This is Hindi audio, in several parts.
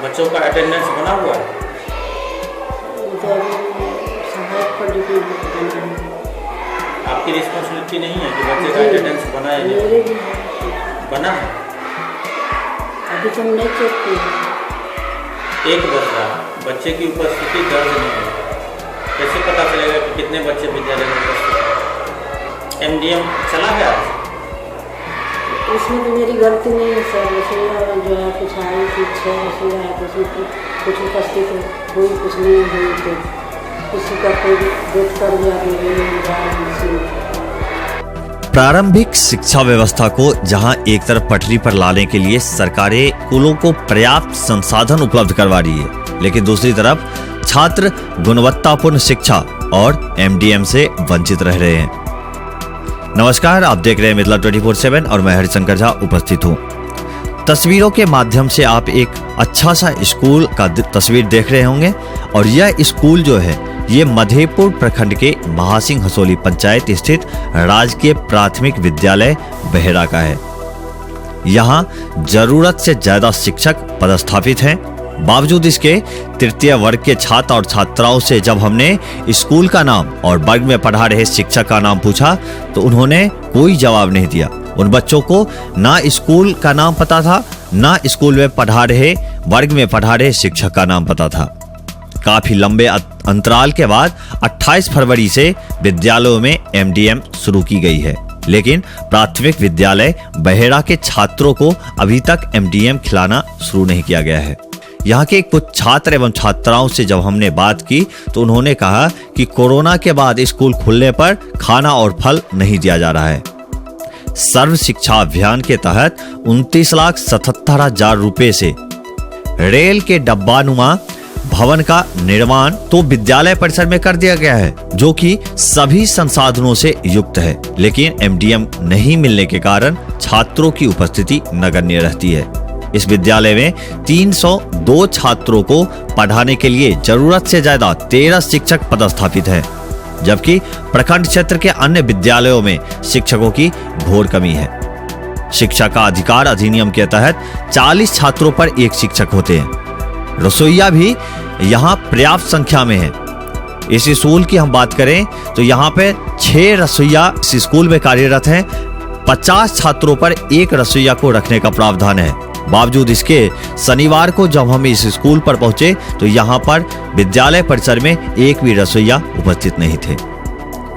बच्चों का अटेंडेंस बना हुआ है? सहायक पर डिपेंड करना है। आपकी रिस्पॉन्सिबिलिटी नहीं है कि बच्चे का अटेंडेंस बना है? मेरे भी बना है। अभी तो नहीं चेक किया। एक बज रहा, बच्चे की उपस्थिति दर्ज नहीं है, कैसे पता चलेगा कि कितने बच्चे विद्यालय में उपस्थित हैं? MDM चला है आज? इसमें तो मेरी गलती नहीं है सर। रसोईया जो है कुछ आई थी, 6 रसोईया है तो उसमें कुछ उपस्थित है, कोई कुछ नहीं हुई तो किसी का कोई देख कर भी आगे। प्रारंभिक शिक्षा व्यवस्था को जहां एक तरफ पटरी पर लाने के लिए सरकारें स्कूलों को पर्याप्त संसाधन उपलब्ध करवा रही है, लेकिन दूसरी तरफ छात्र गुणवत्तापूर्ण शिक्षा और MDM से वंचित रह रहे हैं। नमस्कार, आप देख रहे हैं मिथिला 24/7 और मैं हरिशंकर झा उपस्थित हूं। तस्वीरों के माध्यम से आप एक अच्छा सा स्कूल का तस्वीर देख रहे होंगे और यह स्कूल जो है ये मधेपुर प्रखंड के महासिंह हसोली पंचायत स्थित राजकीय प्राथमिक विद्यालय बहेड़ा का है। यहाँ जरूरत से ज्यादा शिक्षक पदस्थापित हैं। बावजूद इसके तृतीय वर्ग के छात्र और छात्राओं से जब हमने स्कूल का नाम और वर्ग में पढ़ा रहे शिक्षक का नाम पूछा तो उन्होंने कोई जवाब नहीं दिया। उन बच्चों को ना स्कूल का नाम पता था, ना स्कूल में पढ़ा रहे वर्ग में पढ़ा रहे शिक्षक का नाम पता था। काफी लंबे अंतराल के बाद 28 फरवरी से विद्यालयों में MDM शुरू की गई है, लेकिन प्राथमिक विद्यालय बहेड़ा के छात्रों को अभी तक MDM खिलाना शुरू नहीं किया गया है। यहाँ के कुछ छात्र एवं छात्राओं से जब हमने बात की तो उन्होंने कहा कि कोरोना के बाद स्कूल खुलने पर खाना और फल नहीं दिया जा रहा है। सर्व शिक्षा अभियान के तहत 29,77,000 रुपए से रेल के डब्बानुमा भवन का निर्माण तो विद्यालय परिसर में कर दिया गया है, जो कि सभी संसाधनों से युक्त है, लेकिन MDM नहीं मिलने के कारण छात्रों की उपस्थिति नगण्य रहती है। इस विद्यालय में 302 छात्रों को पढ़ाने के लिए जरूरत से ज्यादा 13 शिक्षक पदस्थापित हैं, जबकि प्रखंड क्षेत्र के अन्य विद्यालयों में शिक्षकों की घोर कमी है। शिक्षा का अधिकार अधिनियम के तहत 40 छात्रों पर एक शिक्षक होते हैं। रसोईया भी यहाँ पर्याप्त संख्या में है। इस स्कूल की हम बात करें तो यहाँ पे 6 रसोईया इस स्कूल में कार्यरत हैं। 50 छात्रों पर एक रसोईया को रखने का प्रावधान है। बावजूद इसके शनिवार को जब हम इस स्कूल पर पहुंचे तो यहाँ पर विद्यालय परिसर में एक भी रसोईया उपस्थित नहीं थे।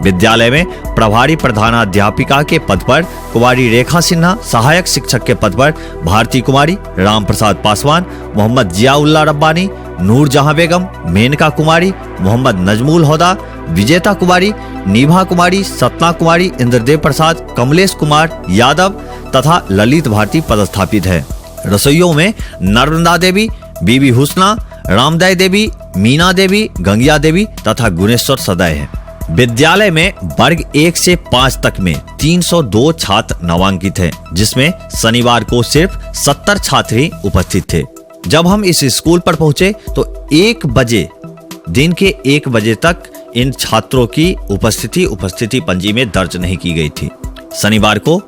विद्यालय में प्रभारी प्रधानाध्यापिका के पद पर कुमारी रेखा सिन्हा, सहायक शिक्षक के पद पर भारती कुमारी, राम प्रसाद पासवान, मोहम्मद जियाउल्लाह रब्बानी, नूर जहां बेगम, मेनका कुमारी, मोहम्मद नजमुल होदा, विजेता कुमारी, नीभा कुमारी, सतना कुमारी, इंद्रदेव प्रसाद, कमलेश कुमार यादव तथा ललित भारती पदस्थापित है। रसोइयों में नर्मदा देवी, बीबी हुस्ना, रामदय देवी, मीना देवी, गंगिया देवी तथा गुणेश्वर सदय है। विद्यालय में वर्ग 1 से 5 तक में 302 छात्र नामांकित हैं, जिसमें शनिवार को सिर्फ 70 छात्र ही उपस्थित थे। जब हम इस स्कूल पर पहुंचे तो 1 बजे दिन के 1 बजे तक इन छात्रों की उपस्थिति पंजी में दर्ज नहीं की गई थी। शनिवार को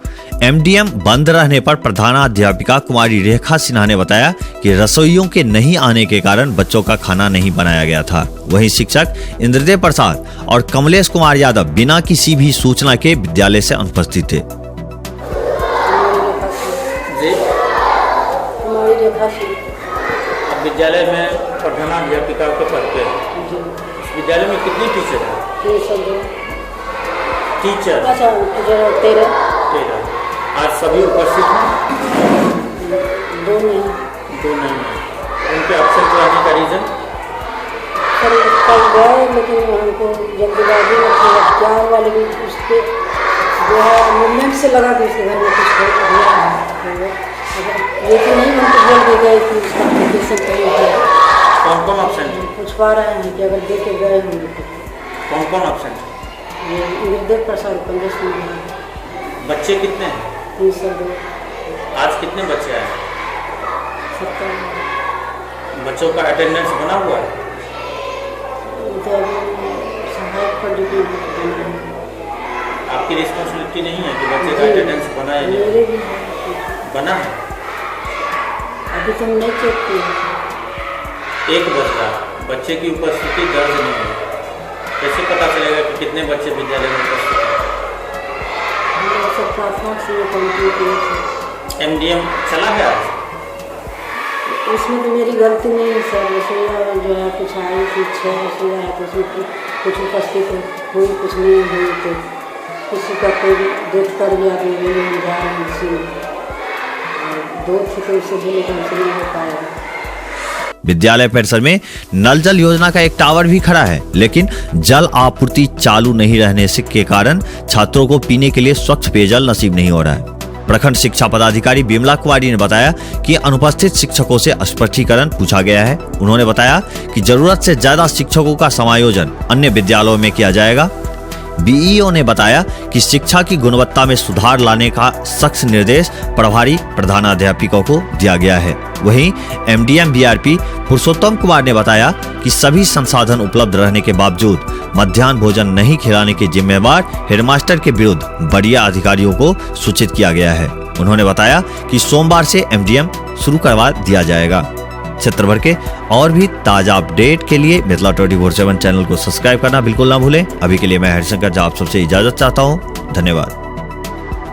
MDM बंद रहने पर प्रधानाध्यापिका कुमारी रेखा सिन्हा ने बताया कि रसोइयों के नहीं आने के कारण बच्चों का खाना नहीं बनाया गया था। वहीं शिक्षक इंद्रदेव प्रसाद और कमलेश कुमार यादव बिना किसी भी सूचना के विद्यालय से अनुपस्थित थे। विद्यालय में प्रधानाध्यापिका के पद पे विद्यालय में कितने टीचर हैं? टीचर 13। आज सभी उपस्थित हैं? 2 नहीं। उनके एब्सेंट रहने का रीजन? सर कल गए लेकिन हमको जल्दबाजी में क्या हुआ, लेकिन उसके जो है मूवमेंट से लगा कि उसके घर में कुछ हुआ है, ये तो नहीं हमको बोल के गए कि उसका एप्लीकेशन कहीं है। कौन एब्सेंट है? पूछ पा रहे हैं कि अगर दे के गए होंगे तो कौन एब्सेंट है? इंद्रदेव प्रसाद, कमलेश कुमार। बच्चे कितने हैं? 302। आज कितने बच्चे आए? 70। बच्चों का अटेंडेंस बना हुआ है? सहायक पर डिपेंड करना है। आपकी रिस्पॉन्सिबिलिटी नहीं है कि बच्चे का अटेंडेंस बना है? मेरे भी बना है। अभी तो नहीं चेक किया। 1 बज रहा, बच्चे की उपस्थिति दर्ज नहीं हुई, कैसे पता चलेगा कि कितने बच्चे विद्यालय में उपस्थित हैं? MDM चला गया है? उसमें तो मेरी गलती नहीं है सर। रसोईया जो है कुछ आई थी 6 रसोईया है, तो उसमें कुछ उपस्थित हुई, कुछ नहीं हुई, तो किसी का कोई डेथ कर गया तो ये नहीं जा रही, 2 थे तो उससे बोले तो हमसे नहीं हो पाएगा। विद्यालय परिसर में नल जल योजना का एक टावर भी खड़ा है, लेकिन जल आपूर्ति चालू नहीं रहने के कारण छात्रों को पीने के लिए स्वच्छ पेयजल नसीब नहीं हो रहा है। प्रखंड शिक्षा पदाधिकारी बिमला कुमारी ने बताया कि अनुपस्थित शिक्षकों से स्पष्टीकरण पूछा गया है। उन्होंने बताया कि जरूरत से ज्यादा शिक्षकों का समायोजन अन्य विद्यालयों में किया जाएगा। बीईओ ने बताया कि शिक्षा की गुणवत्ता में सुधार लाने का सख्त निर्देश प्रभारी प्रधानाध्यापकों को दिया गया है। वहीं MDM BRP पुरुषोत्तम कुमार ने बताया कि सभी संसाधन उपलब्ध रहने के बावजूद मध्याह्न भोजन नहीं खिलाने के जिम्मेवार हेडमास्टर के विरुद्ध वरीय अधिकारियों को सूचित किया गया है। उन्होंने बताया कि सोमवार से MDM शुरू करवा दिया जाएगा। क्षेत्र भर के और भी ताजा अपडेट के लिए मिथिला 24/7 चैनल को सब्सक्राइब करना बिल्कुल ना भूलें। अभी के लिए मैं हरिशंकर आप सबसे इजाजत चाहता हूँ। धन्यवाद।